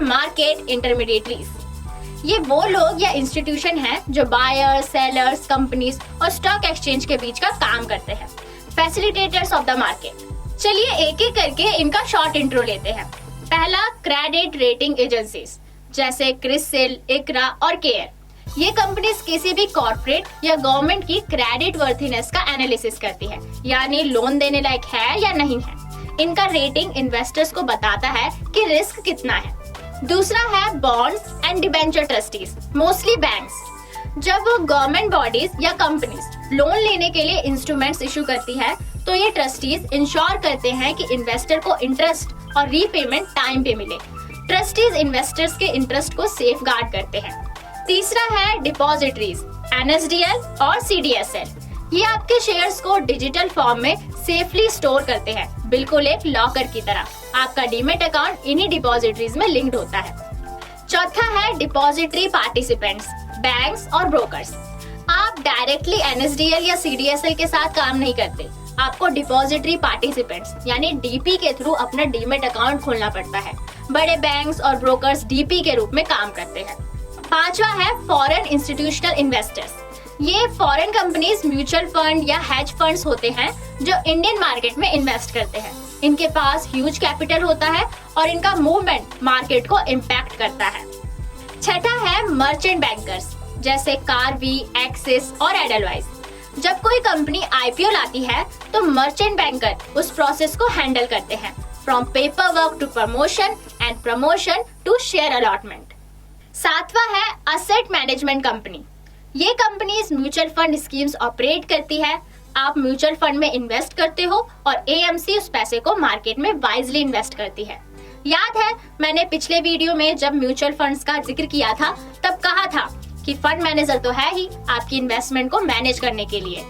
Market intermediaries. ये वो लोग या इंस्टीट्यूशन हैं जो बायर्स, सेलर्स, कंपनीज और स्टॉक एक्सचेंज के बीच का काम करते हैं, फैसिलिटेटर्स ऑफ द मार्केट। चलिए एक एक करके इनका शॉर्ट इंट्रो लेते हैं। पहला, क्रेडिट रेटिंग एजेंसीज जैसे क्रिसिल, इकरा और केयर। ये कंपनीज किसी भी कॉर्पोरेट या गवर्नमेंट की क्रेडिट वर्थिनेस का एनालिसिस करती है, यानी लोन देने लायक है या नहीं है। इनका रेटिंग इन्वेस्टर्स को बताता है कि रिस्क कितना है। दूसरा है bonds and debenture trustees, mostly banks. जब गवर्नमेंट बॉडीज या कंपनीज लोन लेने के लिए इंस्ट्रूमेंट्स इशू करती है तो ये ट्रस्टीज इंश्योर करते हैं कि इन्वेस्टर को इंटरेस्ट और रीपेमेंट टाइम पे मिले। ट्रस्टीज इन्वेस्टर्स के इंटरेस्ट को सेफ गार्ड करते हैं। तीसरा है डिपॉजिटरीज, एनएसडीएल और सीडीएसएल। ये आपके शेयर्स को डिजिटल फॉर्म में सेफली स्टोर करते हैं, बिल्कुल एक लॉकर की तरह। आपका डीमेट अकाउंट इन्हीं डिपॉजिटरीज में लिंक्ड होता है। चौथा है डिपॉजिटरी पार्टिसिपेंट्स, बैंक्स और ब्रोकर्स। आप डायरेक्टली एनएसडीएल या सीडीएसएल के साथ काम नहीं करते, आपको डिपॉजिटरी पार्टिसिपेंट्स यानी डीपी के थ्रू अपना डीमेट अकाउंट खोलना पड़ता है। बड़े बैंक्स और ब्रोकर्स डीपी के रूप में काम करते हैं। पांचवा है फॉरेन इंस्टीट्यूशनल इन्वेस्टर्स। ये फॉरेन कंपनीज, म्यूचुअल फंड या हेज फंड्स होते हैं जो इंडियन मार्केट में इन्वेस्ट करते हैं। इनके पास ह्यूज कैपिटल होता है और इनका मूवमेंट मार्केट को इम्पैक्ट करता है। छठा है मर्चेंट बैंकर्स जैसे कार्वी, एक्सिस और एडलवाइज। जब कोई कंपनी आईपीओ लाती है तो मर्चेंट बैंकर उस प्रोसेस को हैंडल करते हैं, from paper work to promotion and promotion to share allotment. सातवां है असेट मैनेजमेंट कंपनी। ये companies mutual fund schemes operate करती है। आप म्यूचुअल फंड में इन्वेस्ट करते हो और एएमसी उस पैसे को मार्केट में वाइजली इन्वेस्ट करती है। याद है मैंने पिछले वीडियो में जब म्यूचुअल फंड्स का जिक्र किया था तब कहा था कि फंड मैनेजर तो है ही आपकी इन्वेस्टमेंट को मैनेज करने के लिए,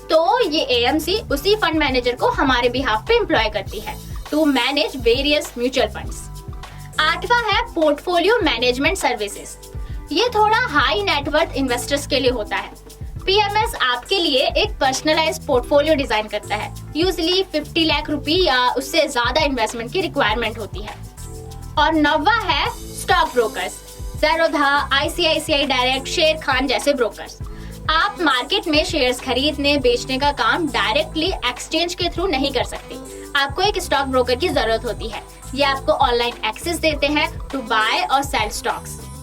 तो ये एएमसी उसी फंड मैनेजर को हमारे बिहाफ पे एम्प्लॉय करती है to manage various mutual funds. आठवां है पोर्टफोलियो मैनेजमेंट सर्विसेज। ये थोड़ा हाई नेटवर्थ इन्वेस्टर्स के लिए होता है। पीएमएस आपके लिए एक पर्सनलाइज्ड पोर्टफोलियो डिजाइन करता है। यूजुअली 50 लाख रुपए या उससे ज्यादा इन्वेस्टमेंट की रिक्वायरमेंट होती है। और नौवां है stock brokers, Zerodha, ICICI direct, शेर खान जैसे ब्रोकर्स। आप मार्केट में शेयर्स खरीदने बेचने का काम डायरेक्टली एक्सचेंज के थ्रू नहीं कर सकते। आपको एक स्टॉक ब्रोकर की जरूरत होती है। ये आपको ऑनलाइन एक्सेस देते हैं टू बाय और सेल स्टॉक्स।